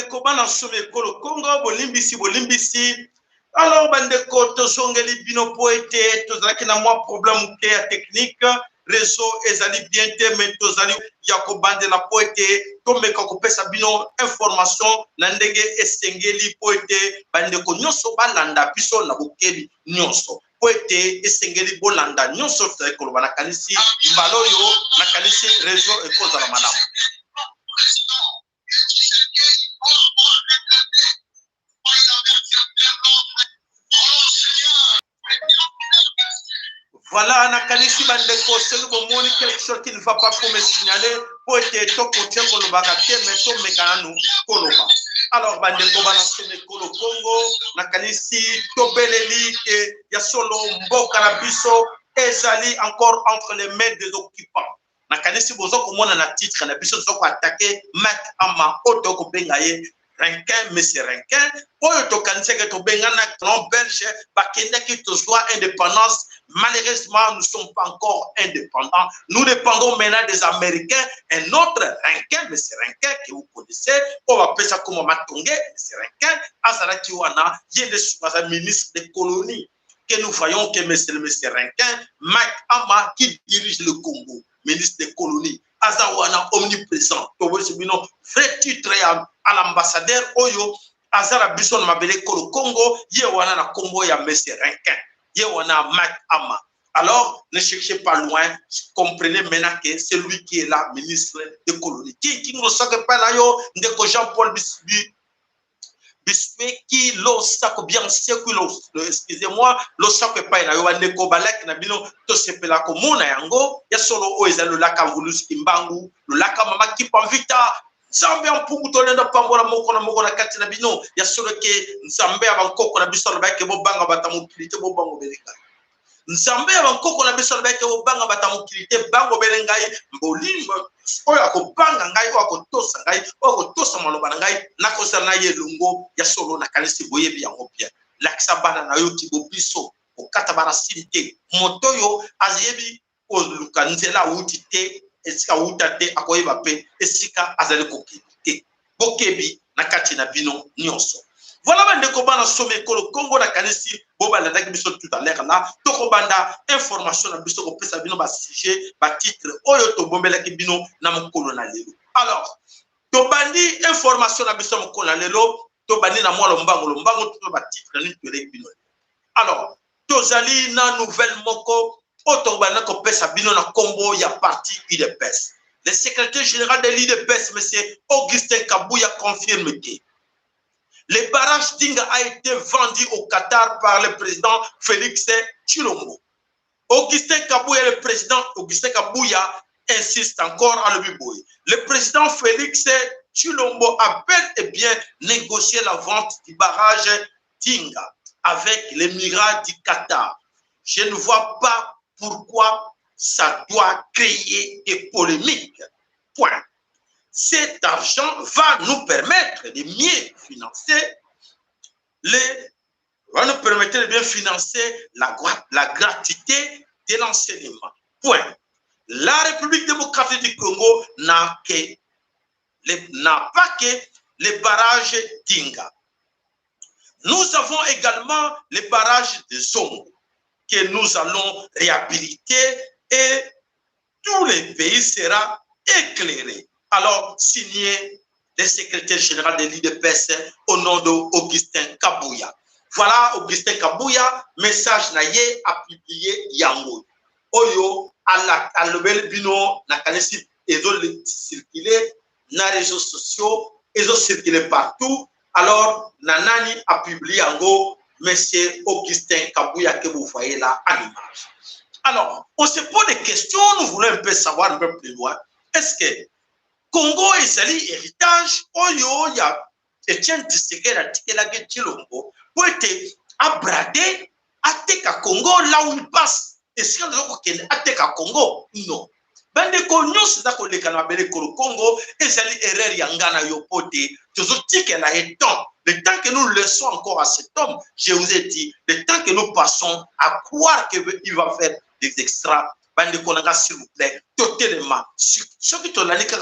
bandeko bana somme kolo Congo bolimbisi alors bandeko tozongeli bino po ete tozalaki na mwa problème ke ya technique réseau ezali bien te mais tozali ya kobandela po ete tomeka kopesa bino information na ndenge esengeli po ete bandeko nyonso balanda biso na bokebi nyonso po ete esengeli bolanda nyonso tozali koloba na kanisi mbala oyo na kanisi réseau ekozala malamu. Voilà, na kanisi bandeko selu bomoni quelque chose qui ne va pas pour me signaler pour être to côté koloba kate mais to mekanu koloba. Alors bandeko bana somme kolo Congo na kanisi to beleli ke ya solo mboka na biso ezali encore entre les mains des occupants. Na kanisi bozo komona na titre na biso zo ko attaquer Mac ama auto ko bengaye Rinquin, monsieur Rinquin, oyo to kaniseke to bengana grand belge bakende ki to soit indépendance. Malheureusement, nous ne sommes pas encore indépendants. Nous dépendons maintenant des Américains. Un autre Rinquin, M. Rinquin, que vous connaissez, on va appeler ça comme Matongé, M. Rinquin, Azara Kiwana, il est le ministre des colonies. Que nous voyons que M. Rinquin, Mike Ama, qui dirige le Congo, ministre des colonies, Azawana omniprésent, vrai titre à l'ambassadeur Oyo, Azara Bisson Mabele Kolo Congo, Yewana na Congo ya M. Rinquin. Yewana Mac Ama. Alors, ne cherchez pas loin, comprenez maintenant que c'est lui qui est là, ministre des colonies. Qui ne sait pas là, Jean-Paul Biscuit, qui l'o sac bien século, excusez-moi, l'o sac pas là, yo ndeko balek na bino to sepela ko mona yango, ya solo o ezalo la kavulus kimbangu, le la mama qui pamvita. Nzambe ampungu tolenda pambola moko na kati na bino ya solo ke nzambe abankoko na biso ba ke bobanga batamukilite bobango belenga nzambe abankoko na biso ba ke bobanga batamukilite bango belengai mbolimbo oyo akobanga ngai oyo akotosa ngai oyo akotosa maloba na ngai nakosa na ye lungo ya solo na kalisi boyebi yango bien lakisa bana na yo tibo biso okata bana silite motoyo azebi oluka nzela utite esika utate akoyeba pe esika azali kokite bokebi na kati na bino nyonso. Voilà bandeko bana somme kolo Congo na kanisi boba la ndaki biso tout à l'heure là toko banda information na biso ko pesa bino ba sujet ba titre oyo to bombela ki bino na mokolo na lelo. Alors to bandi information na biso mokolo na lelo to bandi na mwa lombango to ba titre ni to le bino. Alors tozali na nouvelle moko Otobana kopesa bino na combo ya parti UDPS. Le secrétaire général de l'UDPS, M. Augustin Kabouya, confirme que le barrage Dinga a été vendu au Qatar par le président Félix Tshilombo. Augustin Kabouya, le président Augustin Kabouya insiste encore à l'Obiboy. Le président Félix Tshilombo a bel et bien négocié la vente du barrage Dinga avec les migrants du Qatar. Je ne vois pas pourquoi ça doit créer des polémiques. Point. Cet argent va nous permettre de mieux financer la gratuité de l'enseignement. Point. La République démocratique du Congo n'a pas que les barrages Dinga. Nous avons également les barrages de Zongo que nous allons réhabiliter et tout le pays sera éclairé. Alors, signé le secrétaire général de l'UDPS au nom d'Augustin Kabouya. Voilà, Augustin Kabouya, message naye a publié yango. Oyo, à l'obel bino, na kanesi, ezo circuler, na réseaux sociaux, ezo circuler partout. Alors, Nanani a publié yango. Monsieur Augustin Kabouya que vous voyez là à l'image. Alors, on se pose des questions, nous voulons un peu savoir un peu plus loin. Est-ce que Congo est un héritage? Oyo, il y a Etienne Tshisekedi a dit que Tshilombo pour être abradé à Teka Congo là où il passe. Est-ce qu'on a à Teka Congo? Non. Ben de cognos c'est ça qu'on les canabele Congo et c'est l'erreur yangana yopote. Toujours dit qu'elle a étant. Le temps que nous laissons encore à cet homme, je vous ai dit, le temps que nous passons à croire qu'il va faire des extras, s'il vous plaît, totalement. Ce qui te l'a dit, quand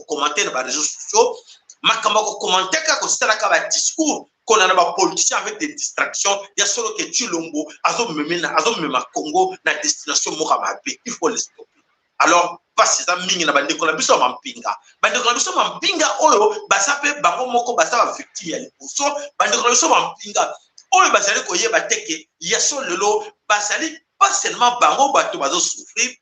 commenter dans les réseaux sociaux, makamako commenter ka ko sala ka ba discours qu'on a ba politicien avec des distractions ya solo que Tshilombo azo mema Congo na destination Mokamabé, il faut le stopper. Alors parce que mingi na bandeko na biso mampinga oyo basape bango moko basaba victime ya liboso bandeko na biso mampinga oyo bazali koyeba teke ya solo lelo bazali pas seulement bango bato bazo souffrir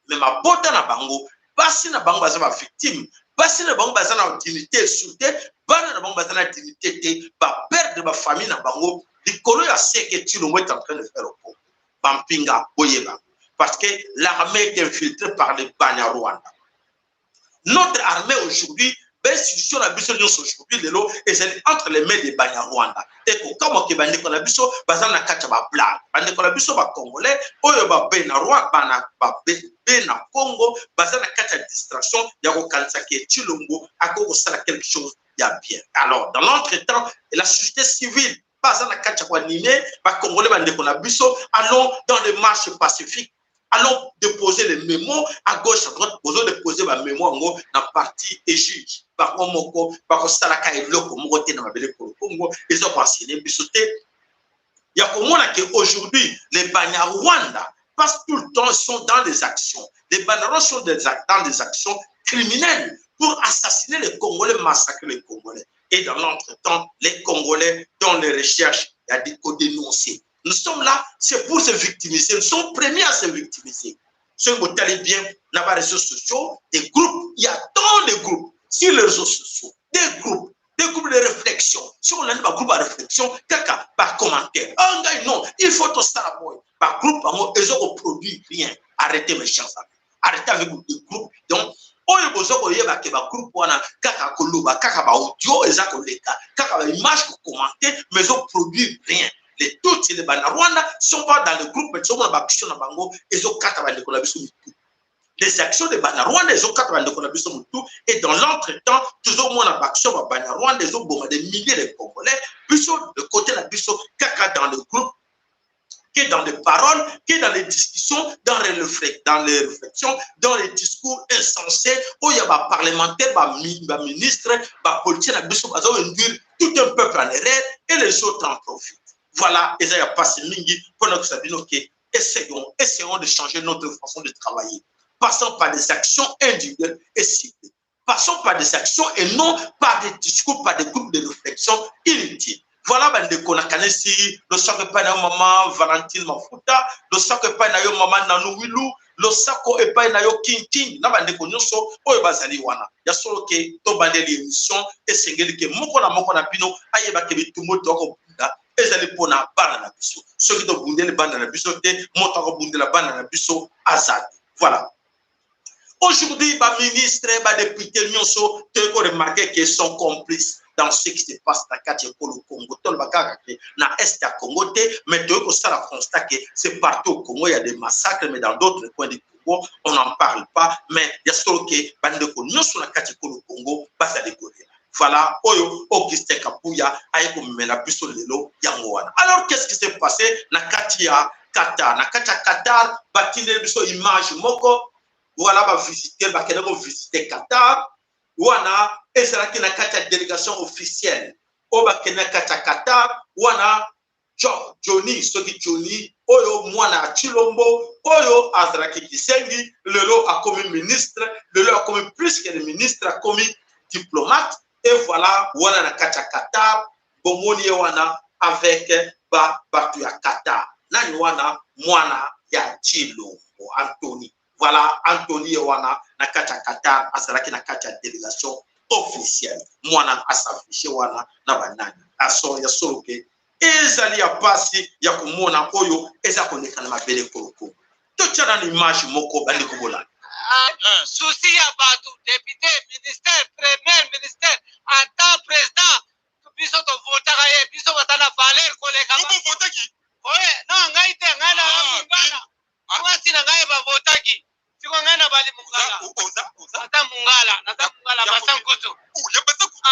mais mabota na bango basi na bango bazaba victime basi na bango bazana dignité souté bana na bango bazana dignité te ba perdre ba famille na bango likolo ya seke Tshilombo est en train de faire au Congo bampinga boyeba parce que l'armée est infiltrée par les Banyarwanda. Notre armée aujourd'hui, l'institution de la Bisso aujourd'hui, est entre les mains des Banyarwanda. Et comme on a dit, Bisso, bazan na kacha ba blague. Bande ko la Bisso ba Congolais, oyo ba Benarwa, bena Congo, bazan na kacha distraction, ya ko kanisa ke Tshilombo, ako ko sala quelque chose ya bien. Alors, dans l'entretemps, la société civile, bazan na kacha ko animé, ba Congolais bande ko la Bisso, allons dans les marches pacifiques. Allons déposer les mémos à gauche, à droite, posons déposer ma mémoire en la partie et juge. Par contre, par salaka et loko, mokote na mabele pour le Congo, ils ont passé les bisotés. Il y a comme on a qu'aujourd'hui, les Banyarwanda passent tout le temps, sont dans des actions. Les Banyarwanda sont dans des actions criminelles pour assassiner les Congolais, massacrer les Congolais. Et dans l'entretemps, les Congolais, dans les recherches, il y a des co-dénoncés. Nous sommes là, c'est pour se victimiser. Nous sommes premiers à se victimiser. Ceux qui vous allez bien dans les réseaux sociaux, des groupes, il y a tant de groupes sur les réseaux sociaux, des groupes de réflexion. Si on a un groupe de réflexion, quelqu'un par commentaire. Un gars, non, il faut tout ça. Par groupe, ils ont produit rien. Arrêtez mes chers amis. Arrêtez avec des groupes. Donc, oyo bozoko yeba ke ba groupe wana kaka koloba kaka ba audio eza koleka kaka ba image ko commenter mais ils ont produit rien. Les toutes les Banyarwanda sont pas dans le groupe, mais sont dans l'action de Bango, ils ont quatre de Kolabiso Moutou. Les actions de Banyarwanda, ils ont quatre de Kolabiso Moutou, et dans l'entretemps, toujours moins l'action de Banyarwanda, ils ont des milliers de Congolais, puis de côté de la Bisso, caca dans le groupe, qui est dans les paroles, qui est dans les discussions, dans les réflexions, dans les discours insensés, où il y a des parlementaires, des ministres, des politiciens, des Bisso, tout un peuple en erreur, et les autres en profitent. Voilà, et ça y a passé mingi pendant que ça dit ok, essayons de changer notre façon de travailler. Passons par des actions individuelles et ciblées. Passons par des actions et non par des discours, par des groupes de réflexion inutiles. Voilà, ben de Konakanesi, le sacre pas na maman Valentine Mafuta, le sacre pas na yo maman Nanou Wilou, le sacre et pas na yo King King, na ben de Konyoso, o bazali wana. Ya solo ke to bandeli l'émission et sengeli ke moko na pino ayeba ke bitumo to ezali pona bana na biso soki to bundeli bana na biso te moto ko bundela bana na biso azali. Voilà, aujourd'hui ba ministre ba député nyonso te ko remarquer qu'ils sont complices dans ce qui se passe dans le Congo to ba kaka na est ya Congo te mais to ko sala constat que c'est partout au Congo il y a des massacres mais dans d'autres coins du Congo on n'en parle pas mais il y a solo que bande ko nyonso na kati ko Congo bazali kolela. Voilà, Oyo, Augustin Kabuya, Aïko Mena Biso Lelo, Yangoana. Alors, qu'est-ce qui s'est passé? Nakatia Qatar. Nakatia Qatar, Batine Biso Image Moko, voilà, va visiter, va visiter Qatar. Wana, et c'est là qu'il y a une délégation officielle. Oba Kena Katia Qatar, Wana, Johnny, Soki Johnny, Oyo, Mwana Tshilombo, Oyo, Azraki Kisengi, Lelo a commis ministre, Lelo a commis plus que le ministre, a commis diplomate. Et voilà, voilà na kacha Qatar, bomoni wana avec batu ya Qatar. Nani wana mwana ya Tshilombo Anthony. Voilà, Anthony wana na kacha Qatar, azalaki na kacha délégation officielle. Mwana asafishe wana na banani. Aso ya soloke. Ezali ya pasi ya kumona oyo eza koneka na mabele koloko. Tocha na image moko bali kobola. Souci à Batou, député, ministère, premier ministère, en tant que président, biso to voter aye, biso batana valer koleka. Vous votez qui? Oui, non, ngaite ngana mungala. Mwasi na ngaye ba voter qui? Siko ngana bali mungala. Oza. Ata mungala basankutu. Ya basankutu.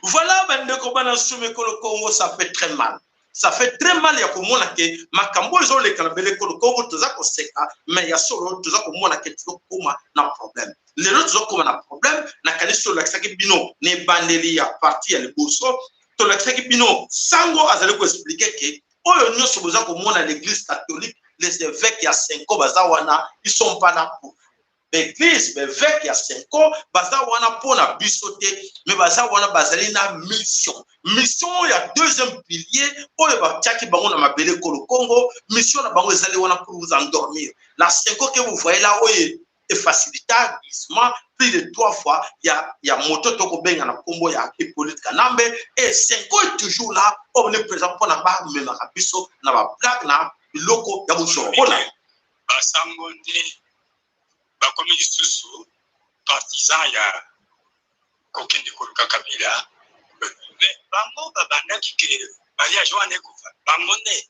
Voilà, maintenant, comment on assume que le Congo, ça fait très mal. ça fait très mal ya komona ke makambo zo le kalabele ko ko toza ko seka mais ya solo toza ko mona ke to koma na problème les autres zo koma na problème na kaniso la saki bino ne bandeli ya parti ya liboso to la saki bino sango azali ko expliquer ke oyo nyoso boza ko mona l'église catholique les évêques ya 5 ans bazawana ils sont pas là pour l'église évêques ya 5 ans bazawana pona bisote mais bazawana bazali na mission il y a deuxième pilier oyo ba tchaki bango na mabele ko Congo mission na bango ezali wana pour vous endormir la 5 ans que vous voyez là oyo et facilitatement plus de 3 fois il y a moto toko benga na kombo ya Hippolyte Kanambe et 5 ans est toujours là on est présent pour na ba même na biso na ba blague na biloko ya bosoro bona basango nde bakomi lisusu partisan ya kokende koluka Kabila mais bango babandaki ke mariage wana ekufa bango nde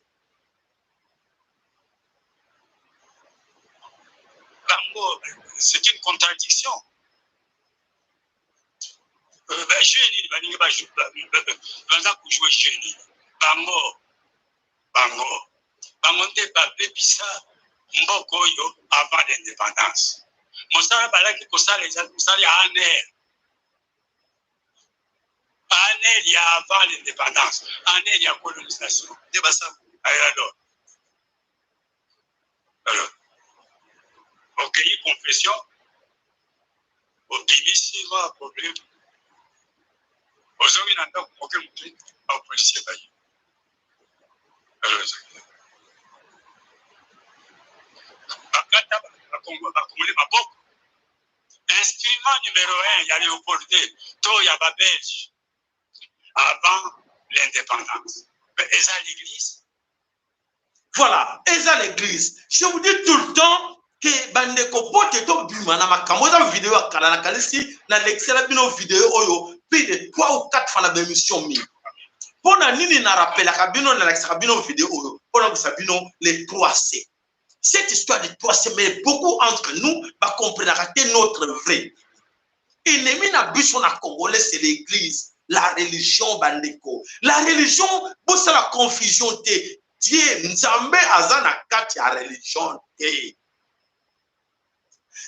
bango c'est une contradiction bajeni balingi baza kojue jeni bango nde bapepisa mboka oyo avant l'indépendance mosala balaki kosala eza kosala ya ANR ya avant l'indépendance ANR ya colonisation nde basala alors okei confession obimisi ma problème ozongi na ndako moke moke bapolisier baye bakata bakomoli maboko instrument numéro 1 ya Léopold to ya babelge avant l'indépendance eza l'église voilà eza l'église je vous dis tout le temps que bandeko bote to bima na makambo za vidéo ya kala na kalisi na l'excellent bino vidéo oyo plus de 3 ou 4 fois na émission mi pona nini na rappela kabino na l'excellent bino vidéo oyo pona ko sabino les 3C. Cette histoire de 3C, mais beaucoup entre nous comprennent notre vrai. Ennemi na biso na Congolais, c'est l'église, la religion bandeko. La religion, pour la confusion te Dieu nzambe azana kati ya religion te.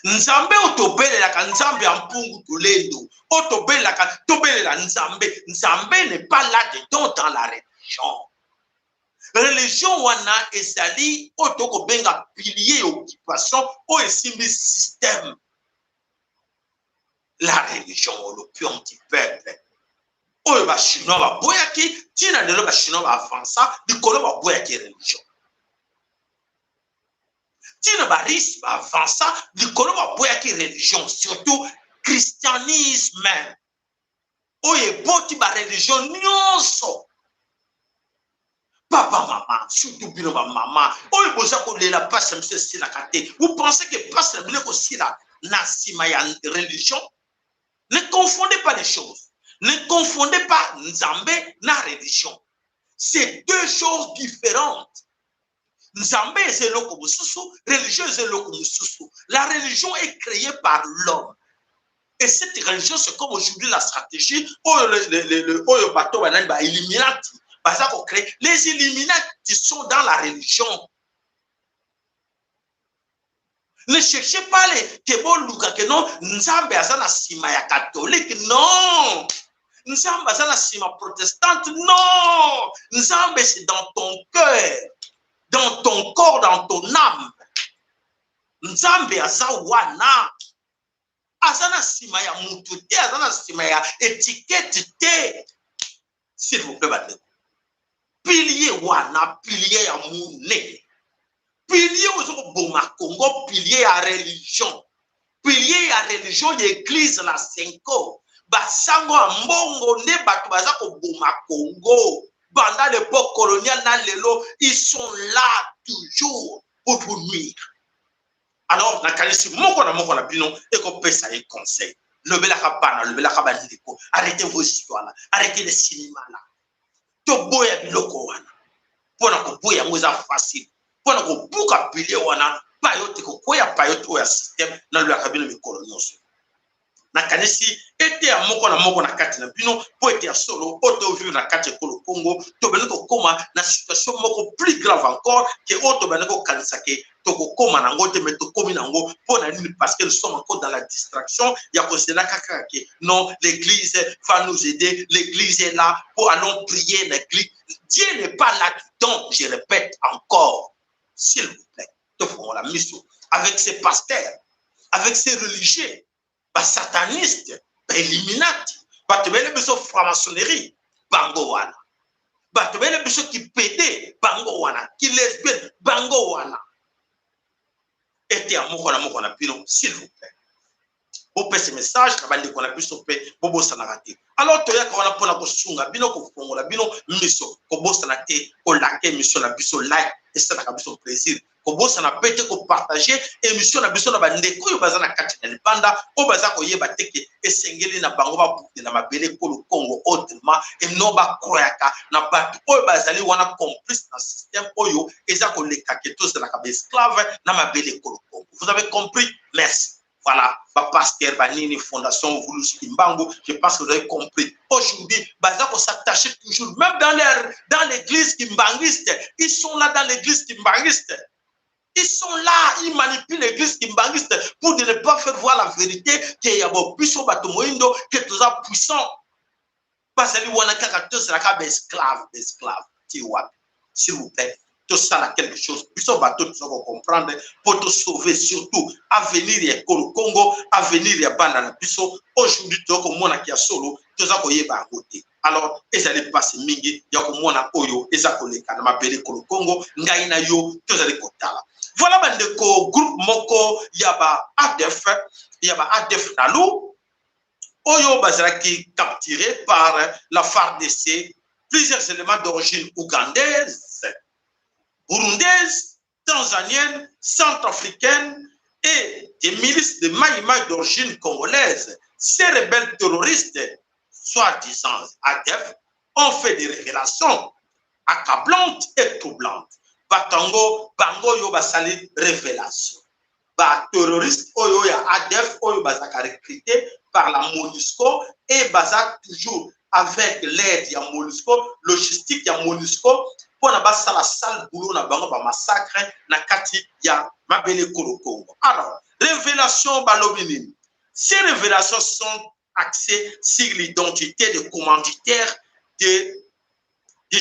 Nzambe otobele la nzambe ampungu tulendo. Otobele la tobele la nzambe. Nzambe n'est pas là dedans dans la religion. Religion wana ezali otoko benga pilier occupation o esimbi système. La religion le pion du peuple. Oyo ba chinois ba boyaki tina lelo ba chinois ba avança likolo ba boyaki religion. Tina ba ris ba avança likolo ba boyaki religion surtout christianisme. Oyo boti ba religion nyonso. Papa, maman, surtout bien maman. Oh, vous avez la passe c'est la carte. Vous pensez que passe aussi la nasimaya religion? Ne confondez pas les choses. Ne confondez pas Nzambe na religion. C'est deux choses différentes. Nzambe c'est le komususu, religion c'est le komususu. La religion est créée par l'homme. Et cette religion, c'est comme aujourd'hui la stratégie. Le bateau va Illuminati. Les Illuminati sont dans la religion. Ne cherchez pas les Keboluka que non, Nzambe azana sima ya catholique, non. Nzambe azana sima protestante, non. Nzambe c'est dans ton cœur, dans ton corps, dans ton âme. Nzambe azawana. Azana sima ya mututé, azana sima ya étiquette te. S'il vous plaît, badeko. Pilier wana, pilier ya mune. Pilier aux Boma Congo, pilier à religion. Pilier à religion, l'église la 5 ans. Basango mbongo ne batu bazako Boma Congo. Pendant l'époque coloniale, ils sont là toujours pour vous nuire. Alors, na kalisi moko na bino et qu'on peut ça et conseil. Le belaka bana, le belaka bandiko. Arrêtez vos histoires là. Arrêtez les cinémas là. To boya biloko wana. Pona ko boya ngoza facile. Pona ko buka pilier wana. Payote ko koya payote ya système na le kabino mikolo nyonso. na kanisi ete ya moko na kati na bino po ete ya solo oto vivre na kati ekolo Congo to beneko koma na situation moko plus grave encore que oto beneko kanisa ke to koma na ngote mais to komi na ngo po na nini parce que nous sommes encore dans la distraction ya kosela kaka ke non l'église va nous aider, l'église est là pour allons prier l'église. Dieu n'est pas là donc je répète encore s'il vous plaît to font la mission avec ces pasteurs avec ces religieux satanistes, Illuminati, batebele biso franc-maçonnerie, bango wana. Batebele biso qui pédé, bango wana, qui lesbienne, bango wana. Et à mokona pino, s'il vous plaît. Vous faites ce message, kabandi kona biso pe, bobo sanarate. Alors toya kona pona ko sunga, bino ko fongola, bino miso, ko bossa na te, ko lake mission na biso like, et ça na biso plaisir. Kobosa na pete ko partager émission na biso na bandeko yo bazana kati na libanda o baza ko yeba teke esengeli na bango ba buki na mabele ko le Congo autrement et non ba kroyaka na batu o bazali wana complice na système oyo eza ko leka ke tous na ka esclave na mabele ko le Congo. Vous avez compris? Merci. Voilà, pasteur Banini, Fondation Voulous Kimbangu, je pense que vous avez compris. Aujourd'hui, Bazako s'attacher toujours, même dans l'église kimbanguiste, ils sont là dans l'église kimbanguiste. Ils sont là, ils manipulent l'église kimbanguiste pour ne pas faire voir la vérité qu'il y a beaucoup plus de moindo que tout ça puissant. Parce que vous avez des esclaves, s'il vous plaît. Tout ça là quelque chose. Puisque bateau tu dois comprendre pour te sauver surtout. Avenir ya Congo, avenir ya Banda puisque aujourd'hui tu dois mona kia solo, tu dois ko yeba côté. Alors ezali passer mingi ya ko mona oyo ezako leka na mabele Congo, ngai na yo tu dois kotala. Voilà bandeko groupe moko yaba ADF nalu oyo bazalaki capturé par la FARDC, plusieurs éléments d'origine ougandaise, burundaise, tanzanienne, centrafricaine et des milices de Maïmaï d'origine congolaise. Ces rebelles terroristes, soi-disant ADF, ont fait des révélations accablantes et troublantes. Batango, bango yo basali révélation. Ba terroriste oyo ya ADF oyo bazaka recruté par la MONUSCO et bazak toujours avec l'aide ya MONUSCO, logistique ya MONUSCO pour na basa la salle boulot na bango ba massacre na kati ya mabele Congo. Alors, révélation balobini. Ces révélations sont axées sur l'identité des commanditaires des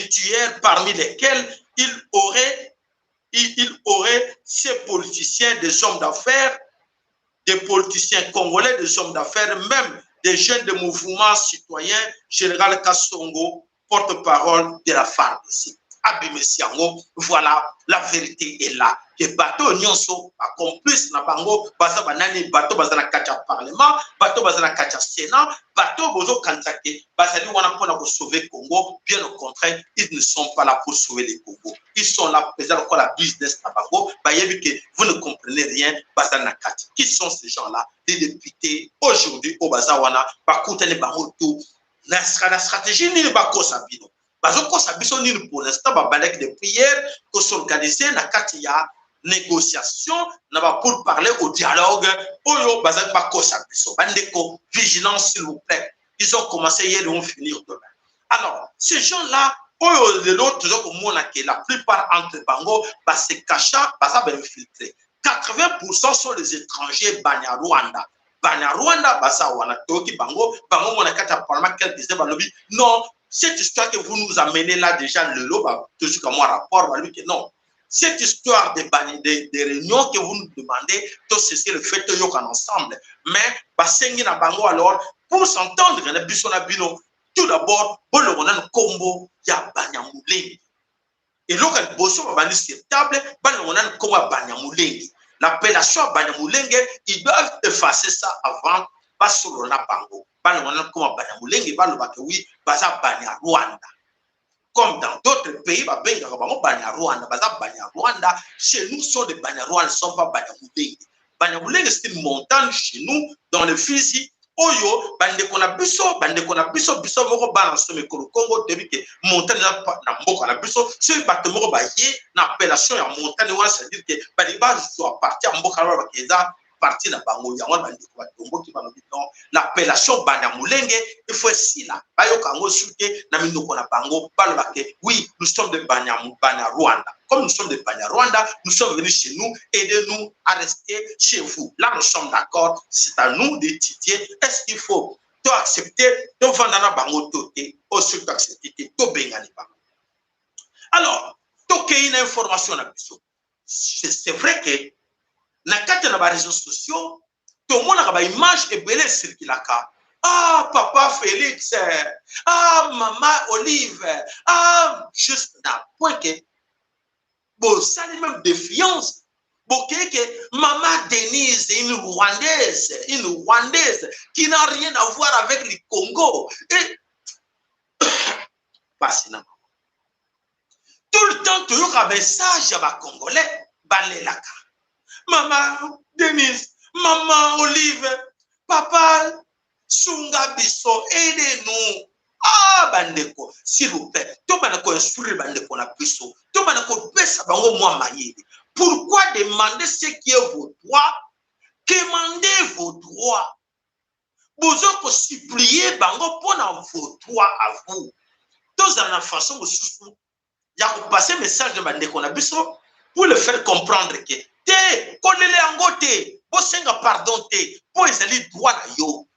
tueurs parmi lesquels il aurait ces politiciens, des hommes d'affaires, des politiciens congolais, des hommes d'affaires, même des jeunes de mouvements citoyens, Général Kassongo, porte-parole de la FARDC. Abimesiango, voilà, la vérité est là. Que bateau nyonso, accomplice na bango, baza banani, bateau baza na kacha parlement, bateau baza na kacha sénat, bateau bozo kantake, bazali wana pona pour sauver Congo, bien au contraire, ils ne sont pas là pour sauver le Congo. Ils sont là pour faire encore la business na bango, bayebi que vous ne comprenez rien, baza na kacha. Qui sont ces gens-là? Les députés, aujourd'hui, au baza wana, bakutane bango tout, la stratégie ni bako sabino. Bazoko sabiso ni pour l'instant babalek de prières que s'organiser na katia négociation na ba pour parler au dialogue oyo bazak bako sabiso bandeko vigilance s'il vous plaît. Ils ont commencé hier, ils vont finir demain. Alors ces gens-là oyo de l'autre toujours comme on a que la plupart entre bango ba se cacha ba ça ba infiltrer. 80% sont les étrangers banya Rwanda. Banya Rwanda ba ça wana toki bango mona kata parlement quel disait ba lobby non. Cette histoire que vous nous amenez là déjà, le lot, toujours comme un rapport, lui que non. Cette histoire des réunions que vous nous demandez, tout c'est le fait que nous sommes ensemble. Mais, alors, pour s'entendre, tout d'abord, on a un combo, il y a Banyamoulengi. Et là, quand Bosso va venir sur table, on a un combo Banyamoulengi. L'appellation Banyamoulengi, ils doivent effacer ça avant, pas sur le Napango. Oui, comme dans d'autres pays, chez nous, sont des Banyarwanda, ne sont pas Banyamoulengi. Banyamoulengi, c'est une montagne chez nous, dans le Fizi. Oyo, biso moko balance me Congo depuis que montagne na mboka na biso, c'est bato moko ba yé na appellation ya montagne, c'est-à-dire que baliba soit parti en mboka ba keza parti na bango yango bandeko batombo ki balobi non l'appellation Banyamulenge il faut si là bayoka ngo soute na minoko na bango balobake oui nous sommes de Banyarwanda comme nous sommes de Banyarwanda nous sommes venus chez nous aidez-nous à rester chez vous là nous sommes d'accord c'est à nous d'étudier est-ce qu'il faut to accepter to vendre na bango toté au surtout accepter to bengani bango alors to ke une information na biso c'est vrai que na kati na ba réseaux sociaux to mona ba image et belé circulaka ah papa Félix ah maman Olive ah juste na point que bon ça même défiance bon que maman Denise une Rwandaise qui n'a rien à voir avec le Congo et fascinant tout le temps toujours un message à ba Congolais balelaka maman Denise, maman Olive, papa Sunga Biso, aidez-nous. Ah, bandeko, s'il vous plaît, tout banako instruire bandeko na biso, tout banako pesa bango moi maïe. Pourquoi demander ce qui est vos droits? Demandez vos droits. Vous avez supplier bango pour vos droits à vous. Tous en la façon de sous, il y a passer message de bandeko na biso pour le faire comprendre que te kolele yango te bosenga pardon te po ezali droit na yo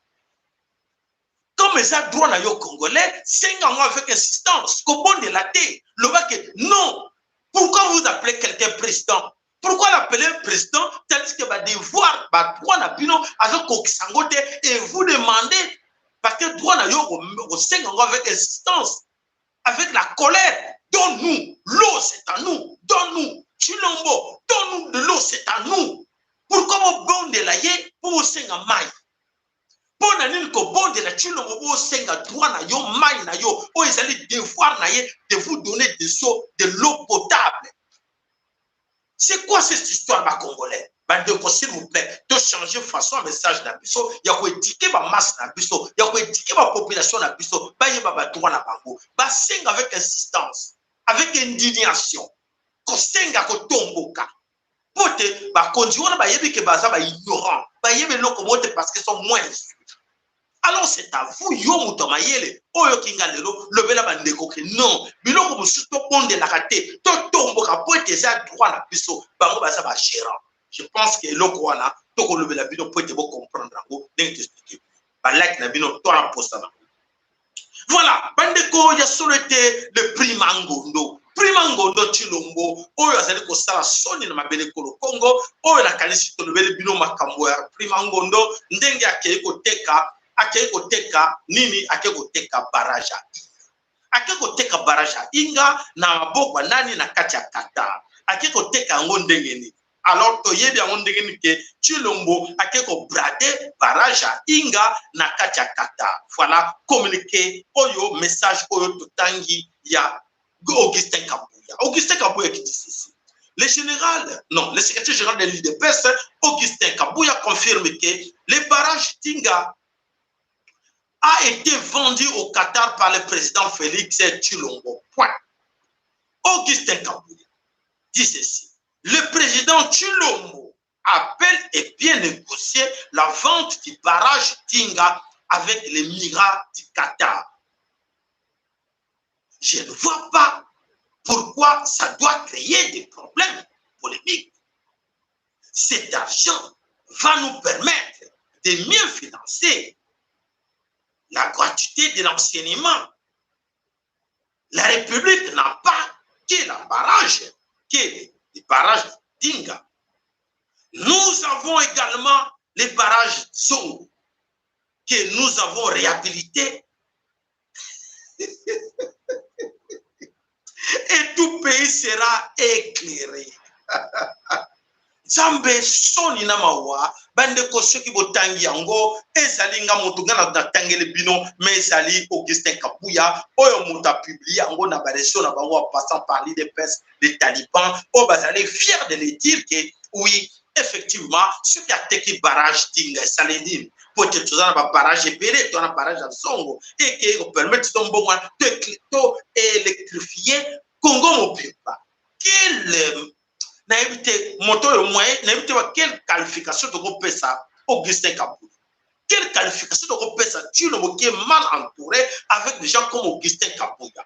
comme ezali droit na yo congolais senga ngo avec insistance kobondela te loba que non pourquoi vous appelez quelqu'un président pourquoi l'appeler président tandis que ba devoir ba droit na bino avec kokisango te et vous demandez parce que droit na yo ko senga ngo avec insistance avec la colère donne-nous l'eau c'est à nous donne-nous Chilombo, donne-nous de l'eau, c'est à nous. Pourquoi vous bondez la yé pour vous senga maï? Pour n'anil ko bonde la chilombo vous senga droit na yo maï na yo. Oh ils allaient devoir na yé de vous donner de l'eau potable. C'est quoi cette histoire ma congolais? Bandeko s'il vous plaît, de changer façon message na biso, ya ko étiquer ba masse na biso, ya ko étiquer ba population na biso, ba yé ba droit na bango. Ba senga avec insistance, avec indignation. Kosenga kotomboka pote ba kondiona ba yebi ke baza ba ignorant ba yebi lokomote parce que sont moins alors c'est à vous yo muto mayele oyo kingalelo lobela bandeko ke non biloko mususu to ponde la kate to tomboka pote za droit na biso bango baza ba gérant je pense que loko wana to ko lobela bino pote bo comprendre ngo donc expliquer ba like na bino to na posta na voilà bandeko ya solo été le prix Mangondo Primangondo Chilombo, oyo azali ko sala soni na mabele kolo Congo, oyo na kanisi to lobele bino makambo ya Primangondo, ndenge akeye ko teka nini akeye ko teka baraja. Akeye ko teka baraja inga na maboko nani na kati ya Qatar. Akeye ko teka ngo ndenge ni. Alors to yebi ngo ndenge ni ke Chilombo akeye ko brade baraja inga na kati ya Qatar. Voilà communiqué oyo message oyo totangi ya Augustin Kabouya. Augustin Kabouya qui dit ceci. Le secrétaire général de l'UDPS, Augustin Kabouya, confirme que le barrage Tinga a été vendu au Qatar par le président Félix Tshilombo. Point. Augustin Kabouya dit ceci. Le président Tshilombo appelle et bien négocier la vente du barrage Tinga avec les migrants du Qatar. Je ne vois pas pourquoi ça doit créer des problèmes polémiques. Cet argent va nous permettre de mieux financer la gratuité de l'enseignement. La République n'a pas que le barrage Dinga. Nous avons également les barrages Zongo que nous avons réhabilités. Et tout pays sera éclairé. Zambe soni na mawa bande ko soki botangi yango ezali nga mutu ngana datangele bino mais ezali Augustin Kabouya oyo muta publié yango na bareso na bango en passant par l'UDPS les talibans o bazali fier de le dire que oui effectivement ce qui a teki barrage Tinga Saledine peut-être tout ça na barrage epelé to na barrage à Zongo et qui permet ton bon de électrifier Congo mobile. na éviter moto le moyen na éviter quelle qualification de groupe ça Augustin Kabuya. Quelle qualification de groupe ça tu le qui est mal entouré avec des gens comme Augustin Kabuya.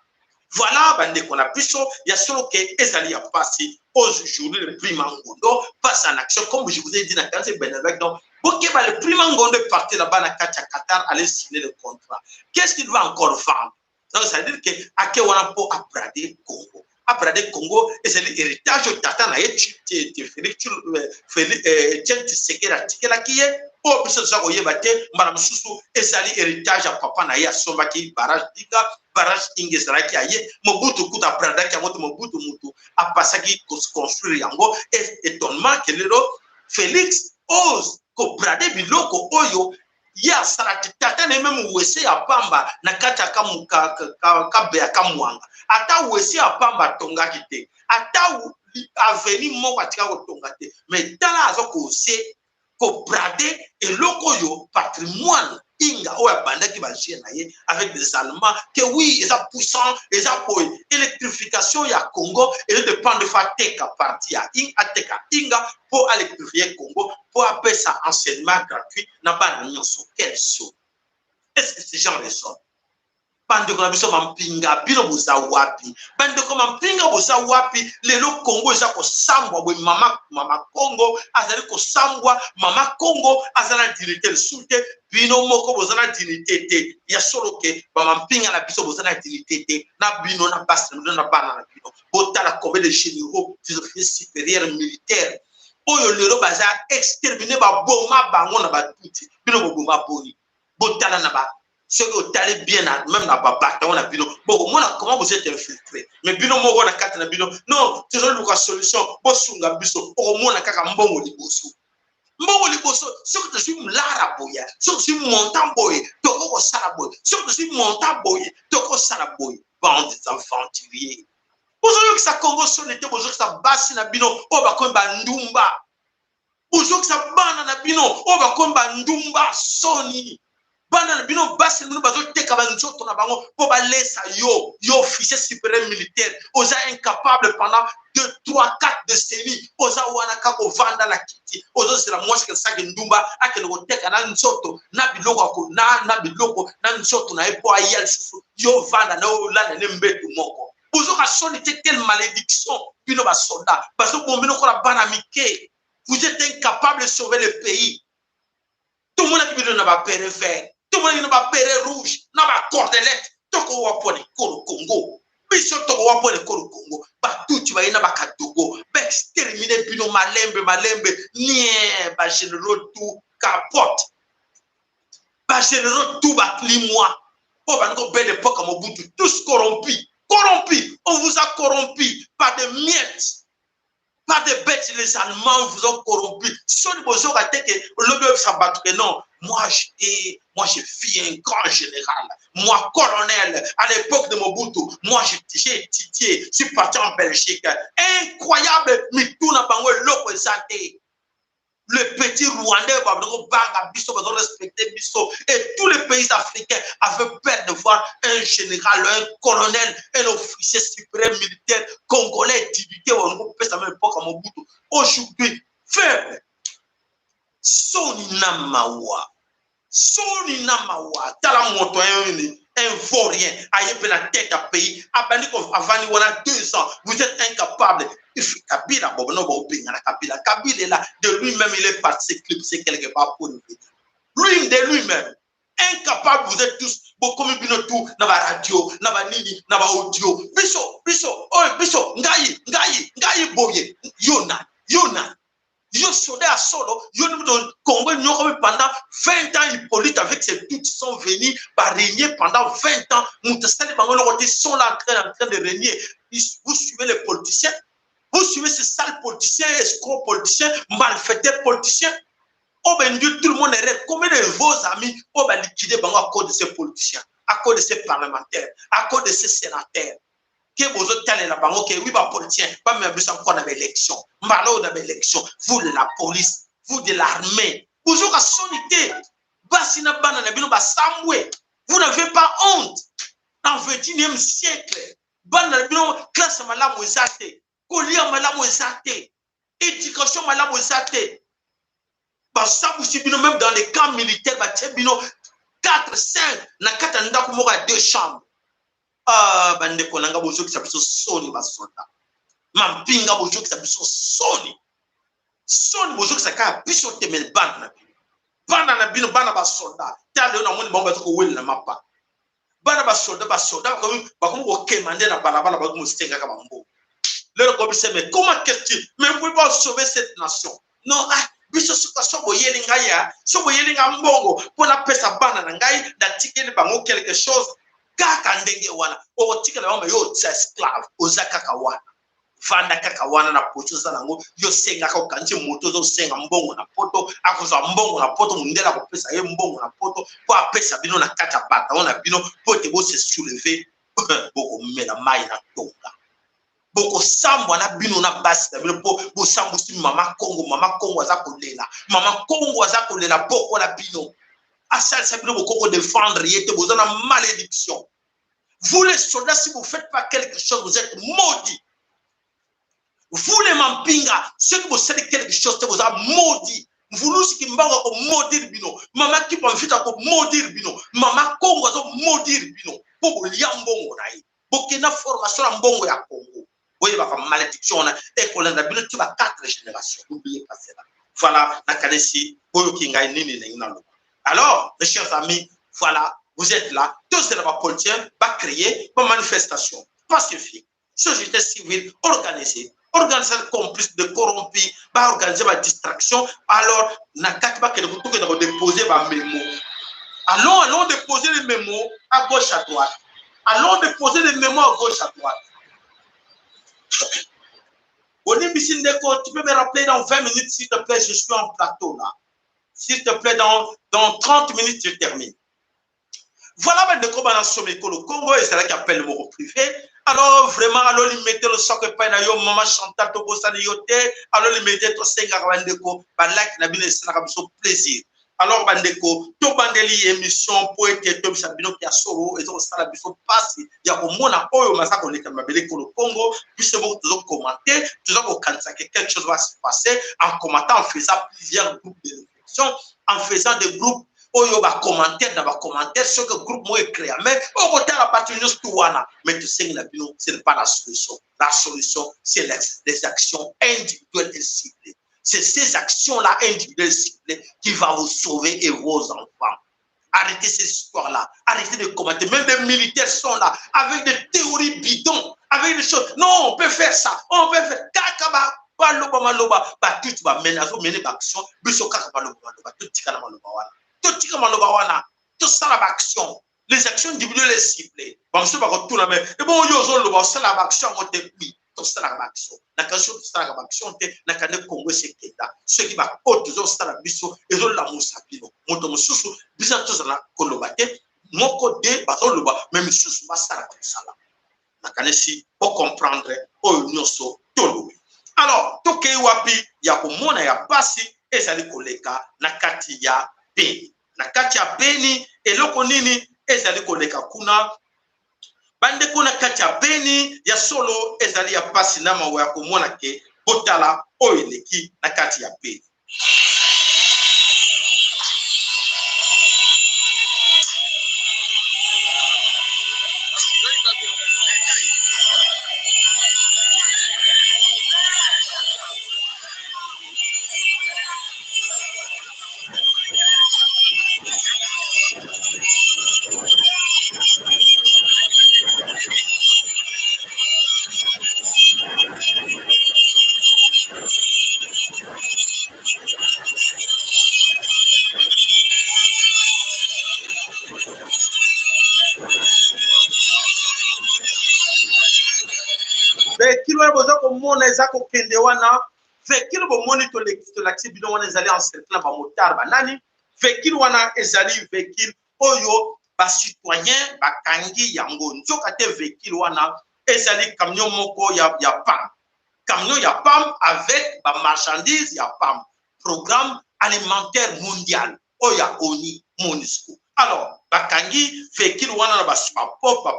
Voilà, bande qu'on a plus il y a solo que Ezali a passé aux journées le prix Mangondo passe en action comme je vous ai dit dans le Benelec donc OK bah le prix Mangondo est parti là-bas dans Qatar aller signer le contrat. Qu'est-ce qu'il va encore vendre? Donc ça veut dire que Akewana po Abradé Congo. Abradé Congo et c'est l'héritage de Tata na Félix Tshisekedi tikela qui est au biso za koyebate madame Susu ezali héritage à papa na ya somba ki barrage dika barrage ingezalaki aye Mobutu kuta prada ki amoto Mobutu mutu apasaki construire yango et étonnement que lero Félix ose ko brade biloko oyo ya sarati tata ne même wese ya pamba na kata kamuka kabe ya kamwanga ata wese ya pamba tonga kite ata aveni mo katika kotonga te mais tala azo ko se ko brade eloko yo patrimoine inga o banda ki ba na ye avec des Allemands que oui ils sont puissants ils ont électrification ya Congo et dépend de fateka partie à inga pour électrifier Congo pour appeler ça enseignement gratuit na bana nyonso quel saut est-ce que ces gens les sont bande ko biso mampinga bino boza wapi bande ko mampinga boza wapi lelo Congo eza ko sambwa bo mama Congo azali ko sambwa mama Congo azana dignité soulte bino moko bozana dignité te ya solo ke ba mampinga na biso bozana dignité te na bino na basi na bana na bino botala combien de généraux des officiers supérieurs militaires oyo lelo baza exterminer ba boma bango na ba tuti bino boma boni botala na ba ceux qui ont bien même na babata on a bino bon moi comment vous êtes infiltré mais bino moko na kata na bino non tu as une solution bosunga biso o mona kaka mbongo liboso ce que tu suis lara boya ce que tu montant boy toko ko sala boy ce que tu montant boy toko sala boy bande d'enfantiliers bozo que ça Congo sonete bozo que ça basi na bino o ba ko ba ndumba bozo que ça bana na bino o ba ko ba ndumba soni bana bino basi bino bazo teka banzoto na bango po ba lesa yo officier supérieur militaire oza incapable pendant 2, 3, 4 décennies oza wana kako vanda la kiti ozo c'est la moche que ça ndumba akelo ko teka na nzoto na biloko ko na biloko na nzoto na epo ayel yo vanda na olanda ne mbetu moko ozo ka sonite quelle malédiction bino ba soldat bazo bombino ko la bana mike vous êtes incapable de sauver le pays tout le monde qui bino na ba pere vert tout le monde va péré rouge, n'a pas cordelette, toko wapone koro Congo. Biso toko wapone koro Congo. Ba tout tu vas y na ba kadogo. Ba exterminer bino malembe nie ba généraux tout capote. Ba généraux tout ba limois. Oh ba ngo belle époque à Mobutu tous corrompus. On vous a corrompu par des miettes. Pas de bêtes, les Allemands vous ont corrompu. Si on vous a dit que le sabat que non, moi j'ai fait un grand général, moi colonel, à l'époque de Mobutu, moi j'ai étudié, je suis parti en Belgique. Incroyable, mais tout n'a pas eu l'opposé. Le petit Rwandais va respecter Bisso et tous les pays africains avaient peur de voir un général, un colonel, un officier supérieur militaire congolais dividié au peut sa même époque à Mobutu. Aujourd'hui, faible. Soni Namawa, tala moto un vaurien, aïe la tête à pays, avant on a 2 ans, vous êtes incapable. Kabila, Kabila est là, de lui-même, il est parti s'éclipser quelque part pour nous venir. De lui-même, incapable, vous êtes tous, comme tout, na ba radio, na ba nini, na ba audio. Biso, ngayi, boye, Yona. Yo soldé à solo, yo nous Congo pendant 20 ans, Hippolyte avec ses buts sont venus régner pendant 20 ans. Moutassali Bangoloroté sont là en train de régner. Vous suivez les politiciens, vous suivez ces sales politiciens, escrocs politiciens, malfaiteurs politiciens. Oh ben Dieu, tout le monde est rêve. Combien de vos amis ont liquidé à cause de ces politiciens, à cause de ces parlementaires, à cause de ces sénateurs? Que vous êtes là, oui, les politiciens, pas même encore dans l'élection. Malo dans l'élection, vous de la police, vous de l'armée, vous avez sonité. Vous n'avez pas honte. Dans le 21e siècle, classe malamu ezate, kolia malamu ezate. éducation malamu ezate basabu sibino même dans les camps militaires batebino 4 5 na kata ndako moko à 2 chambres bande ko nanga bozo ki biso soni basoda mampinga bozo ki biso soni bozo ki ka biso temel bana na bino bana basoda tale na moni bango bazoko wele na mapa bana basoda bakomo ko kemande na balabala bakomo stenga ka bambo leur comme c'est mais comment qu'est-ce mais vous pouvez pas sauver cette nation non biso sobo yelinga ya sobo yelinga mbongo pona pesa bana na ngai datikeli bango quelque chose kaka ndenge wana otikela mama yo tsa esclave ozaka kawana fanda kaka wana na poto za nango yo senga ka kanji moto zo senga mbongo na poto akoza mbongo na poto mundela ko pesa ye mbongo na poto po apesa bino na kata bata ona bino pote bo se soulever boko mena mai na tonga boko sambwa na bino na basi na bino po bo sambu si mama Kongo aza kolela boko la bino asal sa bino boko défendre yete bozana malédiction. Vous les soldats, si vous faites pas quelque chose vous êtes maudits. Vous les mampinga, ceux qui vous faites quelque chose vous êtes maudits. Vous nous qui mbanga ko maudire bino mama qui pamfita ko maudire bino mama Kongo azo maudire bino po liambongo nayi bokena formation na mbongo ya Congo. Voyez la malédiction on a école na bino tu vas 4 générations n'oubliez pas cela. Voilà na kanesi boyo kinga nini na ngalo. Alors mes chers amis, voilà, vous êtes là, tous les politiciens va créer une manifestation pacifique, société civile organisée, organisation complice de corrompus, va organiser ma distraction. Alors, na katba que vous pouvez déposer ma mémo. Allons déposer les mémos à gauche à droite. Allons déposer les mémos à gauche à droite. Tu peux me rappeler dans 20 minutes, s'il te plaît, je suis en plateau là. S'il te plaît, dans 30 minutes, je termine. Voilà, le combat dans le Congo, et c'est là qui appelle le mot privé. Alors, vraiment, alors, il mettait le socle pas na yo, maman Chantal, Togo Saniote, alors, il mettait tout ça, Bandeko, Balak, Nabine, c'est un plaisir. Alors, Bandeko, tout Bandeli, émission, poète, Tom Sabino, qui a solo, et tout ça, la biso passe, il y a au moins un peu, mais ça, qu'on est comme le Congo, puis c'est bon, toujours commenter, toujours quand quelque chose va se passer, en commentant, en faisant plusieurs groupes de en faisant des groupes où il y a des commentaires sur que groupe moi créé mais au côté la partie de Touana mais tu sais ce n'est pas la solution c'est les actions individuelles et ciblées c'est ces actions là individuelles et ciblées qui vont vous sauver et vos enfants. Arrêtez ces histoires là, arrêtez de commenter, même des militaires sont là avec des théories bidons, avec des choses non on peut faire ça, on peut faire kakaba Maloba, tu vas mener l'action, tout ça l'action, les actions individuelles et ciblées. Bon, je vais tout la même. Et bon, yo ça l'action, on te oui, tout ça l'action. La question tout ça l'action, na kane Congo c'est keda. Ceux qui va autres ça la biso, et la musapino. Moto mususu, bisa tout ça la kolobate, moko de bato loba, même mususu ba ça la comme ça là. Na kane si pour comprendre au nyoso tolo. Alors, toke wapi ya komona ya pasi ezali koleka na kati ya Beni. Na kati ya Beni eloko nini ezali koleka kuna bande kuna kati ya Beni ya solo ezali ya pasi na mawa ya komona ke botala oileki na kati ya Beni. Vekilo boza ko mona ezako kende wana vekilo bo moni to l'accès bidon wana ezali en cercle ba motar ba nani vekilo wana ezali vekilo oyo ba citoyen ba kangi yango nzoka te vekilo wana ezali camion moko ya PAM camion ya PAM avec ba marchandise ya PAM programme alimentaire mondial oya ONU MONUSCO. Alors, bakangi vekilo wana na ba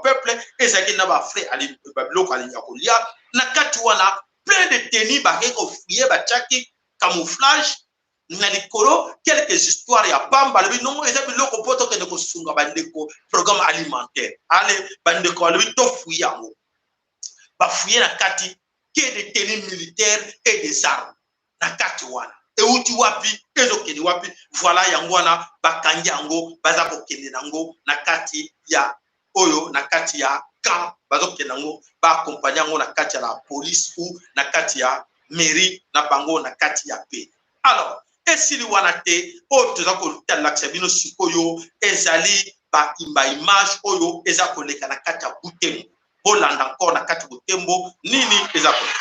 peuple ezaki na ba frère ali biloko ali nyakolia na kati wana plein de tenues bakeko fouiller bachaki camouflage na likolo quelques histoires ya pamba le non eza biloko poto ke ko sunga bandeko programme alimentaire ale bandeko le to fouiller yango ba fouiller na kati que des tenues militaires et des armes na kati wana e uti wapi ezokende wapi voilà yango wana bakangi yango baza kokende nango na kati ya oyo na kati ya camp bazokende nango ba accompagner yango na kati ya la police ou na kati ya mairie na bango na kati ya paix. Alors esili wana te oyo toza kotalakisa bino sikoyo ezali ba image oyo eza koleka na kati ya Butembo bolanda encore na kati Butembo nini eza koleka.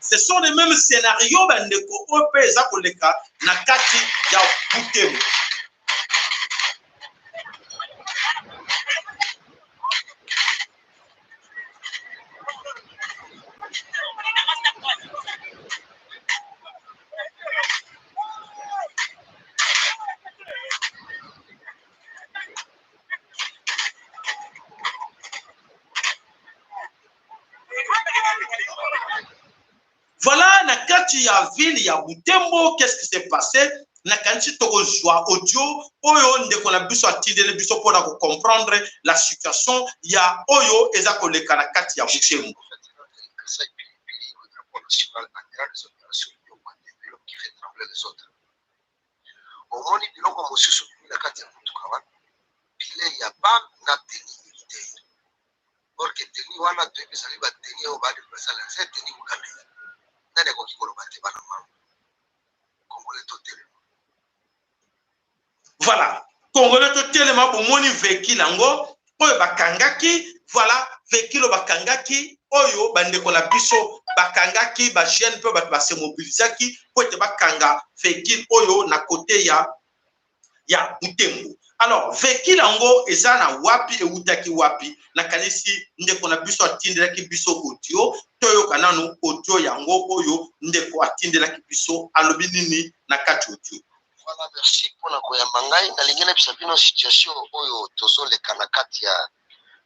Ce sont les mêmes scénarios bandeko ope eza koleka na kati ya Butembo. Voilà, na kati ya ville ya Butembo, qu'est-ce qui s'est passé? Na kanti toko joa audio, oyo ndeko na biso atindele biso pona ko comprendre la situation ya oyo eza koleka na kati ya Butembo. Omoni biloko mosusu na kati ya mutuka bile ya bam na teni militaire. Porque teni wana to ebisali ba teni o ba de basala se teni mukande. Nane ko kikolo bate bana ma. Congolais to tele. Voilà, Congolais to tele ma bomoni véhicule ngo oyo bakangaki, voilà, véhicule bakangaki oyo bandeko na biso bakangaki ba jeune pe ba se mobilisaki po te bakanga véhicule oyo na côté ya Butembo. Alors véhicule ngo ezana wapi e utaki wapi na kanisi ndeko na biso atindelaki biso audio toyo kananu audio yango oyo ndeko atindelaki biso alobi nini na kati audio. Voilà, merci pour la koyamangai na lingene bisabino situation oyo tozoleka na kati ya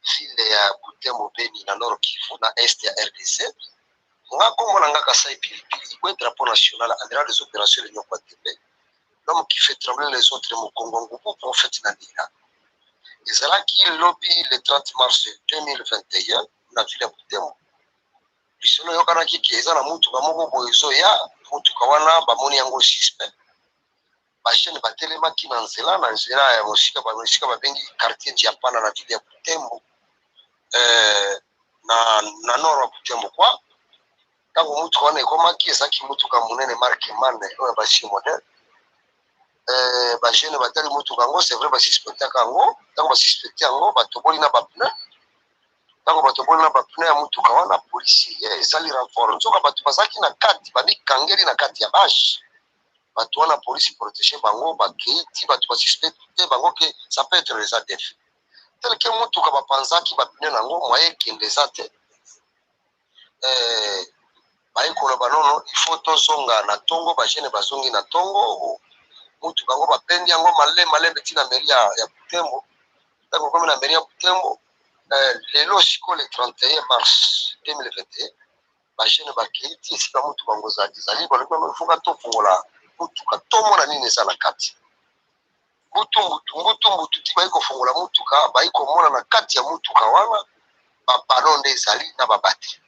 ville ya Butembo Beni na Nord Kivu na est ya RDC. Ngako mona ngaka sai pilipili ko drapeau national amiral des opérations de l'Union Kwatembe. L'homme qui fait trembler les autres au Congo Ngubu prophète Nandila. Ezalaki lobby le 30 mars 2021 na ville ya Butembo. Bisono yokana kiki ezala mutu kamoko boyezo ya mutu kawana bamoni yango suspect. Bashene batelema kina nzela ya mosika babengi quartier Diapana na ville ya Butembo. Na nord ya Butembo kwa. Tango mutu kawana ekomaki ezaki mutu kamunene marque mane oyo bashi modèle. Bajene batali mutu kango c'est vrai basuspecta kango tango basuspecta yango batoboli na bapne tango batoboli na bapne ya mutu kawana policier ezali renfort nzoka batu bazaki na kati babikangeli na kati ya bash batu wana police protéger bango bakeiti batu basuspecte bango ke ça peut être les ADF tel que mutu ka bapanzaki bapne nango moye kende zate baikola banono il faut tozonga na tongo bajene bazongi na tongo mutu bango bapendi yango malembe tina mairie ya Butembo tango comme na mairie ya Butembo lelo siko le 31 mars 2021 bajene bakeiti esika mutu bango zali baloko funga to fungola mutu ka tomona nini sala kati mutu ti baiko fungola mutu ka baiko mona na kati ya mutu ka wana bapano nde ezali na babati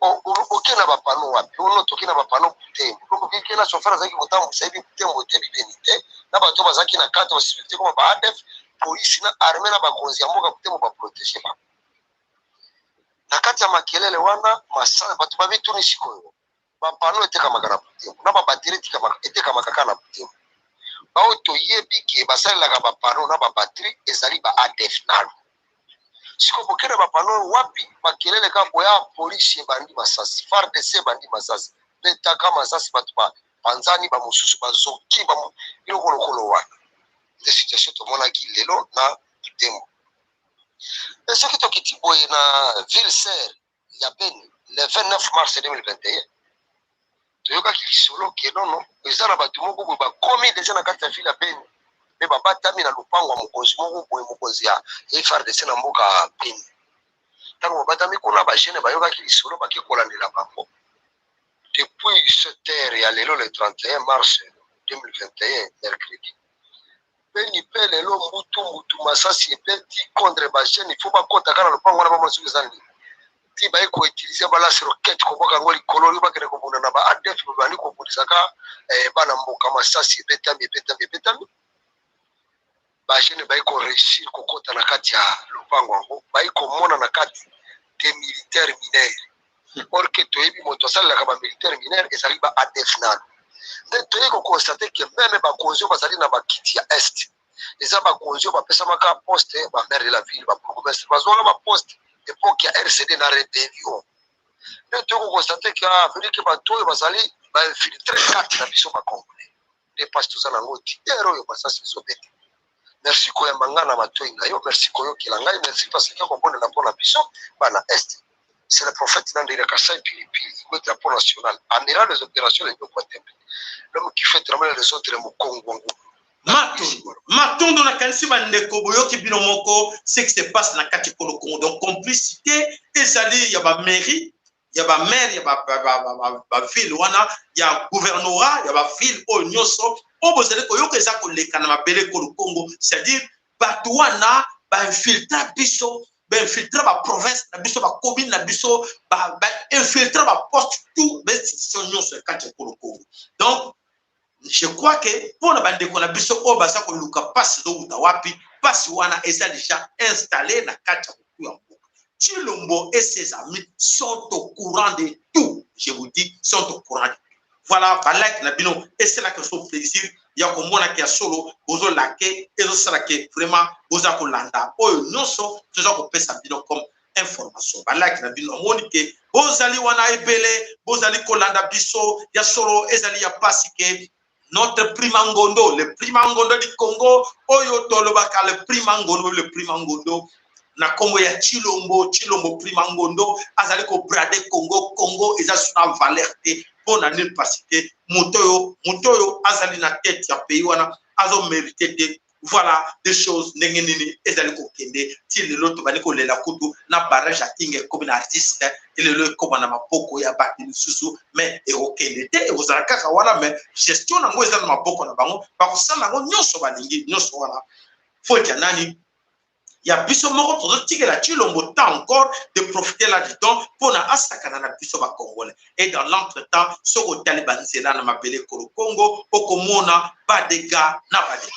okena bapano wapi ono tokena bapano Butembo koko kikena sofara zaki kotambo saibi Butembo te bibenite na bato bazaki na kati osifite koma ba ADF police na armée na bakonzi ya mboka Butembo ba protéger ba na kati ya makelele wana masala bato babituni sikoyo bapano eteka makana Butembo na ba batterie eteka makaka na Butembo ba oto yebi ke basala ka bapano na ba batterie ezali ba ADF nalo siko bokene bapano wapi bakelele kambo ya polisi bandi masasi FARDC bandi masasi betaka masasi batu panzani ba mususu bazoki ba iloko lokolo wana de situation tomonaki lelo na Butembo. Et ce qui est qui boye na ville serre ya Beni le 29 mars 2021 toyoka ki solo ke non ezana batu moko ba komi déjà na kati ya ville ya Beni me babatami na lupango ya mokonzi moko boye mokonzi ya FARDC na mboka Beni. Tango babatami kuna ba jeune bayoka ki solo ba ke kolandela bango. Depuis cette heure ya lelo le 31 mars 2021 mercredi Beni pele lo mutu masasi ebeti contre ba jeune il faut ba kota kana lupango na ba masuki zandi ti ba eko utiliser ba lance roquette ko boka ngoli kolori ba kene ko buna na ba ADF ba ni ko budisaka bana mboka masasi betami ba jeune ba eko réussir ko kota na kati ya lupango ngo ba eko mona na kati des militaires mineurs or que toyebi moto sala ka ba militaire mineur ezali ba ADF nano de toyeko constater que même ba konzio bazali na ba kiti ya est eza ba konzio ba pesa maka poste ba maire de la ville ba bourgmestre bazwa ba poste époque ya RCD na rébellion de toyeko constater que veut que ba toyo bazali ba infiltrer carte na biso ba congolais de passe ça na ngoti ero yo basasi biso bete. Merci ko ya mangana matoyi na yo, merci ko yo kilangai, merci parce que ko bonne na pona biso bana est. C'est le prophète Nandira Kassai Pilipili, le drapeau national, amiral des opérations de Nyokotembe. L'homme qui fait trembler les autres est Mokongo. Maton dans la kansi bandeko boyoki bino moko ce qui se passe na kati Congo. Donc complicité ezali ya ba mairie, ya ba maire, ya ba ville wana, ya gouvernorat, ya ba ville o nyoso o bozali ko yoka eza ko lekana mabele Congo, c'est-à-dire batu wana ba infiltra biso ba infiltrer la province na biso ba commune na biso ba infiltrer ba poste tout ba institution nyonso kati Congo. Donc je crois que pour na bande ko na biso o ba sa ko luka passe do uta wapi passe wana esa déjà installé na kati ya Chilombo et ses amis sont au courant de tout, je vous dis, sont au courant de tout. Voilà, balak na bino et c'est là que son plaisir ya ko mona ki solo bozo lake et zo sala ke vraiment boza ko landa o nyonso toza ko pesa bino comme information balak na bino moni ke bozali wana ebele bozali ko landa biso ya solo ezali ya pasike notre primangondo le primangondo du Congo oyo tolobaka le primangondo na Congo ya Chilombo primangondo azali ko brader Congo eza suna valeur te pona nil pasike motoyo azali na tête ya pays wana azo mérité de voilà des choses nengenini ezali ko kende ti le loto bali ko lela kutu na barrage atinge comme artiste et le comme na mapoko ya bati susu mais e okende te e ozala kaka wana mais gestion na ngo ezali na mapoko na bango ba ko sala ngo nyoso balingi nyoso wana faut ya nani ya biso moko tozo tigela Chilombo temps encore de profiter là-dedans pour na asakana na biso ba congolais et dans l'entretemps soko taliban zela na mabele ko Congo okomona ba dégâts na ba dégâts.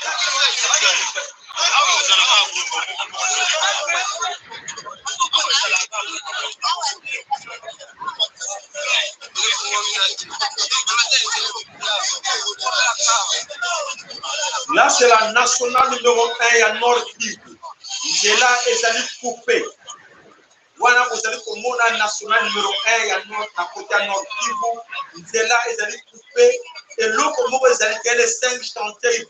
Là c'est la nationale numéro 1 à Nord Kivu. Là, ils allaient couper. Voilà, vous allez comme la nationale numéro 1 et à côté à Nord Kivu. Là, ils allaient couper. Et l'autre, comment ils allaient faire les 5 chantiers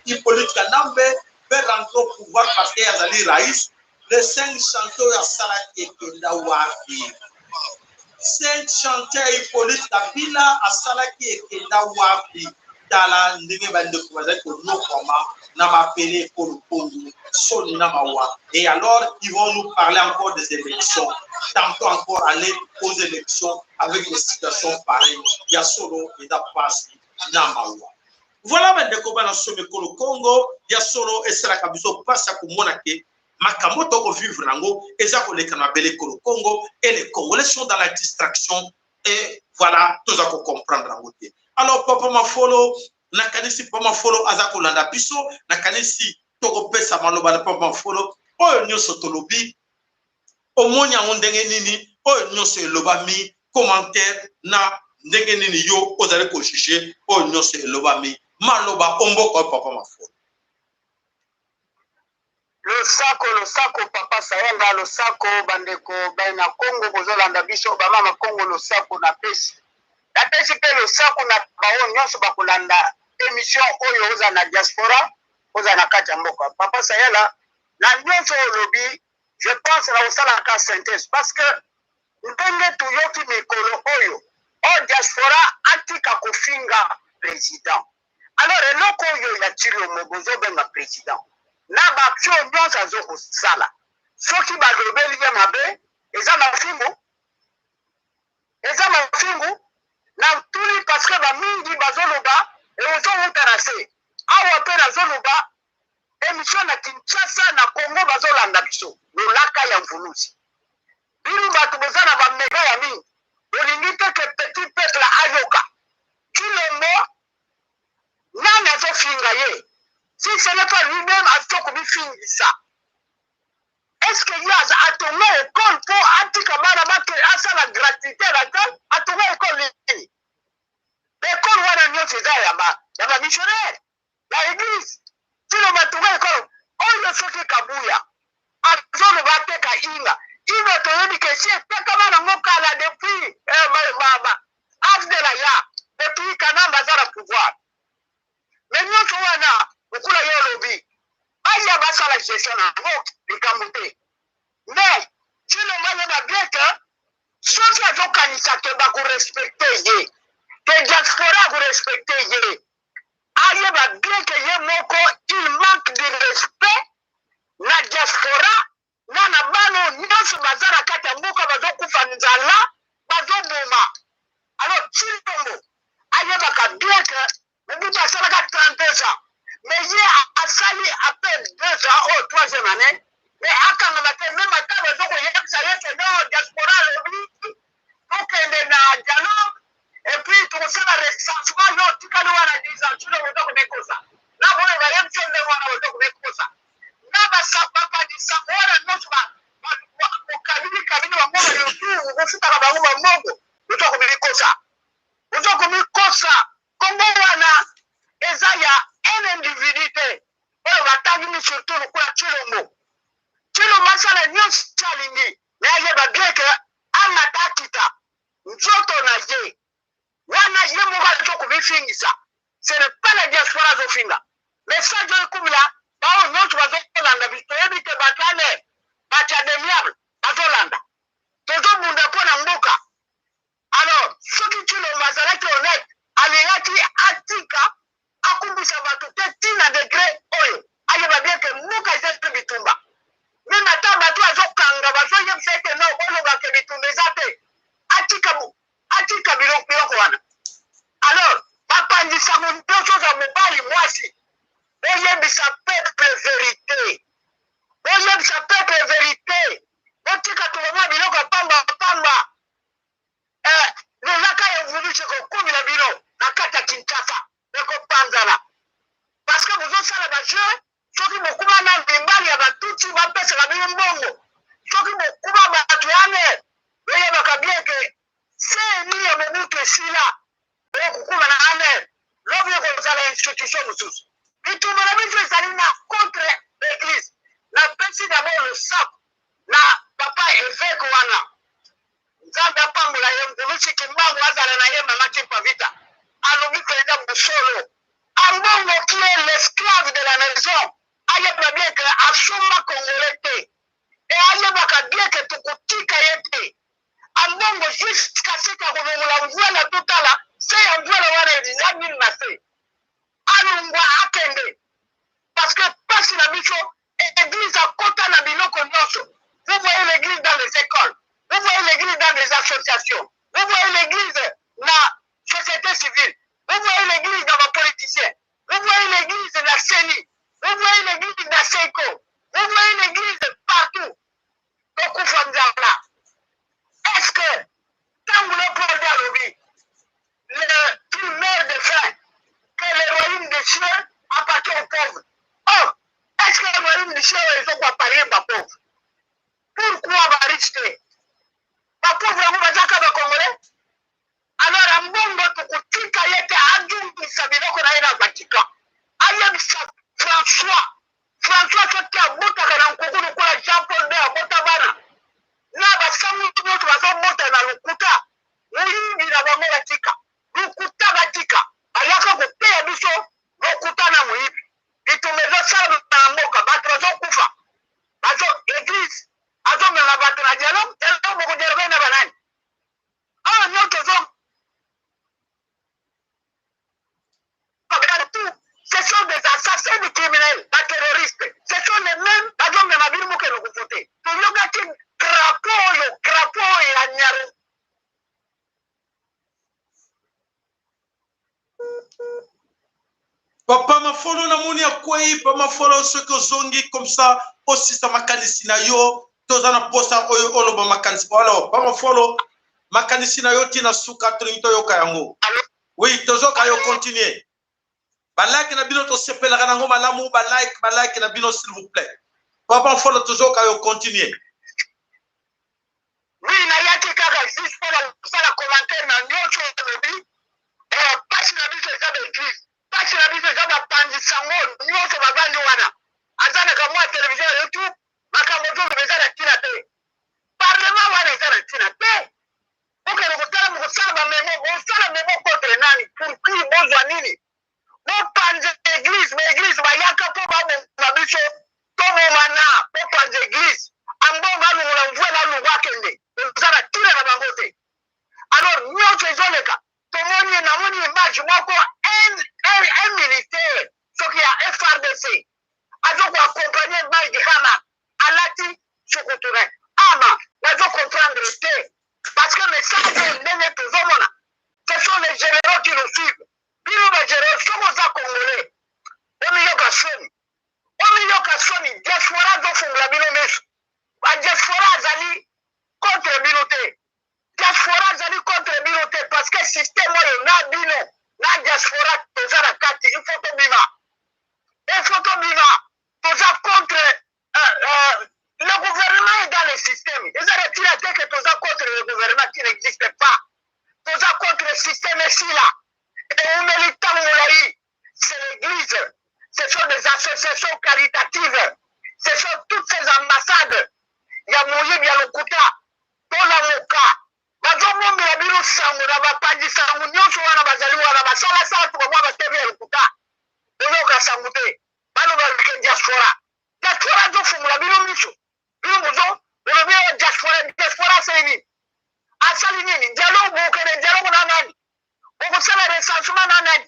Hippolyte Kanambe, vers rentrer au pouvoir parce qu'ils allaient raïs. Les 5 chantiers à Salaki et Kendawafi. 5 chantiers Hippolyte Kabila à Salaki et Kendawafi. Tala ndenge bande kubaza ko nokoma na mapele ko lupondu soni na mawa et alors ils vont nous parler encore des élections tantôt encore aller aux élections avec des situations pareilles ya solo et da passe na mawa voilà bande ko bana somme ko le Congo ya solo et sera kabiso passe ko mona ke makamoto ko vivre nango eza ko lekana bele ko le Congo et les Congolais sont dans la distraction et voilà tout ça ko comprendre en côté. Alors papa mafolo nakanisi papa mafolo azako landa biso nakanisi toko pesa maloba na papa mafolo oyo nyoso tolobi omonya ndenge nini oyo nyoso elobami commentaire na ndenge nini yo ozali ko juger oyo nyoso elobami maloba omboko papa mafolo. losako papa sayanga losako bandeko baina Congo bozolanda biso bamama Congo losako na pesi pe losako na bao nyonso bakolanda émission oyo oza na diaspora oza na kati ya mboka papa sayala na nyonso olobi je pense na osalaka synthèse parce que ndenge tuyoki mikolo oyo o diaspora atika kofinga président alors eloko oyo ya Tshilombo bozobenga président na baaction nyonso azokosala soki balobeli ye mabe eza mafingu na tuli parce que bamingi bazoloba ezowuta na se awa mpe nazoloba émission na Kinshasa na Congo bazolanda biso lolaka ya mvuluzi bino bato boza na bamega ya mingi olingi te ke petit peuple ayoka Tshilombo nani azofinga ye si ce n'est pas lui-même azokobifingisa est-ce que ye atonga école mpo atika bana bake asala gratuité na te atonga école nini école wana nyonso eza ya bamissionnaire ya église Tshilombo atonga école oyo soki kabuya azoloba ateka inga toyebi ke si etekama nango kala depuis afdela ya depuis kanamba aza na pouvoir mais nyonso wana okula ye olobi baya basala gestion nango likambo te mais Tshilombo ayeba bien ke soki azokanisa ke bakorespecte ye ke diaspora akorespecte ye ayeba bien ke ye moko il manque de respect na diaspora na bano nyonso baza na kati ya mboka bazokufa nzala bazoboma alors Tshilombo ayebaka bien ke mobutu asalaka 32 ans mais ye asali après 2 ans ou 3e année mais akangama te même ata bazokoyebisa ye ke non diaspora alobi tokende na dialogue et puis tokosala recensement yo tikali wana 10 ans Tshilombo ozokomekosa na boyo bayebisi yo ndenge wana ozokomekosa na basapapadisango wana nyonso okabili bango bayotu okofutaka bango bambongo ozokomikosa kongo wana eza ya un individu te oyo batangimi surtout lokola Tshilombo asala nyonso alingi me ayeba bien ke amata akita nzoto na ye wana ye moko azokobifingisa ce n'est pas la diaspora azofinga message oyo ekumila bao nyonso bazolanda biso toyebi te bato ane bato ya demiable bazolanda tozobunda mpo na mboka alors soki Tshilombo azalaki honnête alingaki atika akumbisa bato te ntina degré oyo ayeba bien ke mboka eza te bitumba meme ata bato azokanga bazoyebisa ete no olobake bitumba eza te atika biloko wana alors bapangisango nyonso za mobali mwasi oyebisa peuple vérité otika tobomwa biloko ya pamba lolaka ya mvuluzi kokumila bino na kati ya Kinshasa ekopanzana parce que bozosala bajeu soki bokuma na mibali ya batutsi bapesaka bino mbongo soki bokuma bato wane oyebaka bien ke seni ya mobutu esila okokuma na ane lobi ekozala institution mosusu bitumba na biso ezali na contre l'église na pesi d'abord le sac na papa évêque wana nzambe apambola ye mvulusi kimbangu azala na ye mama Kimpavita alobi président Bosolo ambongo qui est l'esclave de la maison ayeba bien ke asomba congolais te e ayebaka bien ke tokotika ye te ambongo jusqu'à ce kakolongola mvwela totala se ya mvwela wana eza nini na se alongwa akende parce que pasi na biso église akota na biloko nyonso. Vous voyez l'église dans les écoles, vous voyez l'église dans les associations, vous voyez l'église dans la société civile, vous voyez l'église dans les politiciens, vous voyez l'église dans la CENI, vous voyez l'église dans la SECO, vous voyez l'église partout. Est-ce que quand vous le prenez à l'objet, le plus meurt de faim, que le royaume des cieux appartient aux pauvres? Oh, est-ce que le royaume des cieux ils ont pas parlé aux pauvres? Pourquoi va riche? Les pauvres vous va dire Congolais? Alors à Mbongo tukutika yete adjungi sabiloko na ina Vatican. Ayem François soki abutaka na follow na moni ya kwei ba ma follow ce que zongi comme ça aussi ça makanisi na yo tozana posa oyo olo ba makanisi wala ba ma follow makanisi na yo tina suka trinito yo kayango. Oui, tozo kayo continuer. Ba like na bino to sepela kana ngoma lamu ba like na bino s'il vous plaît. Papa follow tozo kayo continuer. Oui, na yaki kaka juste pour la commentaire na nyonso lobi. Pasi na biso za d'église. Pasi na biso za ba pandi sango nyonso ba bandi wana. Azana ka mwa télévision YouTube, makambo to beza na tina te. Parlement wana eza na tina te. Ok, nous sala memo contre nani. Pour qui bozwa nini? Bo pandi église, mais église ba yaka po ba na biso. To mo mana, bo pandi église. Ambo ba lu la mvua la lu wakende. Zana tira na bangote. Alors, nous faisons le cas. Tout le monde n'a pas image. Un militaire, ce qui a FRDC, a donc accompagné le bail de Hama, à l'ati, ce qu'on tourne. Ama, il faut comprendre le thé. Parce que les sages, ce sont les généraux qui nous suivent. Puis les généraux, sont aux Congolais. On y a qu'à sonner. On y a qu'à sonner. Diaspora, donc, on l'a mis au mèche. La diaspora, Zali, contre Binoté. Diaspora zali contre Binoté parce que système na bino na diaspora toza na kati il faut to bima toza contre le gouvernement est dans le système ils ont retiré que toza contre le gouvernement qui n'existe pas toza contre le système ici là et on militant moulaï c'est l'église ce sont des associations caritatives ce sont toutes ces ambassades il y a Mouyib, il y a Lokuta toza moka bazomo mbila bino sango na bapandi sango nyonso wana bazali wana basala tu bamwa batevi ya lokuta oyoka sango te bano balike diaspora zofungula bino miso bino bozo olobi ya diaspora seni asali nini dialogue okende dialogue na nani okosala recensement na nani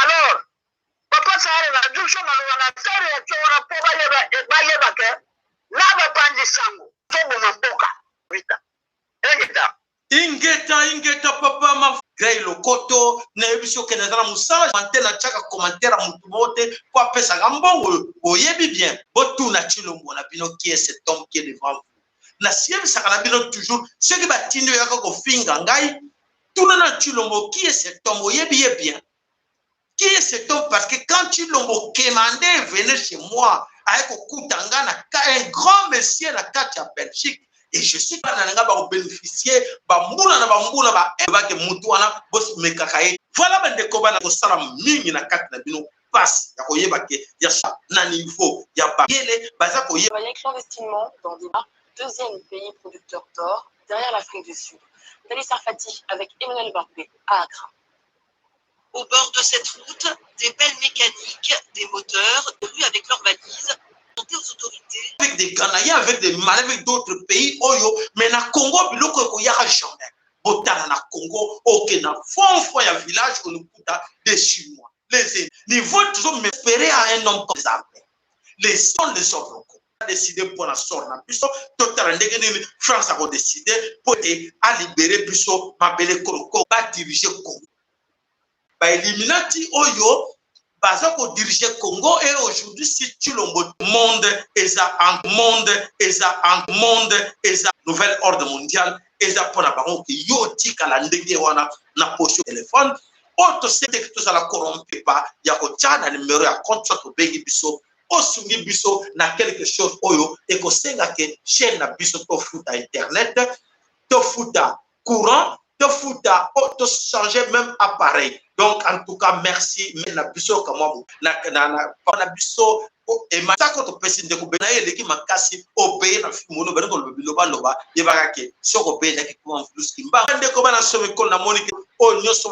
alors papa sare na jusho na wana sare ya tona po bayeba ke na bapandi sango zoboma mboka vita ingeta papa ma grey lokoto na ebiso ke na musala mantela chaka commentaire mutu mote kwa pesa ngambongo oyebi bien botuna chilombo na bino qui est cet homme qui est devant vous na siebi sakana bino toujours ce qui batino yaka ko finga ngai tuna na chilombo qui est cet homme oyebi bien qui est cet homme parce que quand chilombo kemande venir chez moi avec kutanga na un grand monsieur na kati ya Belgique. Et je suis pas dans le bénéficier, bambula na bambula ba ke mutu wana boss mekakaye. Voilà ben de koba na kosala mingi na kati na bino passe ya koyeba ke ya na niveau ya ba yele baza koyeba. Travailler clandestinement dans des bars, deuxième pays producteur d'or derrière l'Afrique du Sud. Dali Sarfati avec Emmanuel Barbé à Accra. Au bord de cette route, des pelles mécaniques, des moteurs, des rues avec leurs valises. Aux autorités. Avec des Ghanaiens, avec des Malais, avec d'autres pays, oyo, mais na Congo, biloko ko yaka jamais. Botana na Congo, ok, na fond ya village, on nous coûte des Chinois. Les niveaux toujours m'espérer à un homme comme ça. Les hommes locaux. Décidé pour la sorte na biso, total ndenge France a décidé pour à libérer biso, ma belle Koroko, ba diriger Congo. Ba Illuminati oyo. Baza ko diriger Congo et aujourd'hui si tu le monde eza nouvel ordre mondial eza pona bango ki yo tika la ndenge wana na poche téléphone auto c'est que tout ça la corrompe pas ya ko tchana numéro ya compte to bengi biso osungi biso na quelque chose oyo et ko senga ke chaîne na biso to futa internet to futa courant to futa to changer même appareil. Donc, en tout cas, merci. Mais na biso kama na biso et matako to pesi ndeko benaye leki makasi obeye na fimono beno ko loba yebaka ke soko be na ki kuma flus kimba ndeko bana somi ko na monike o nyoso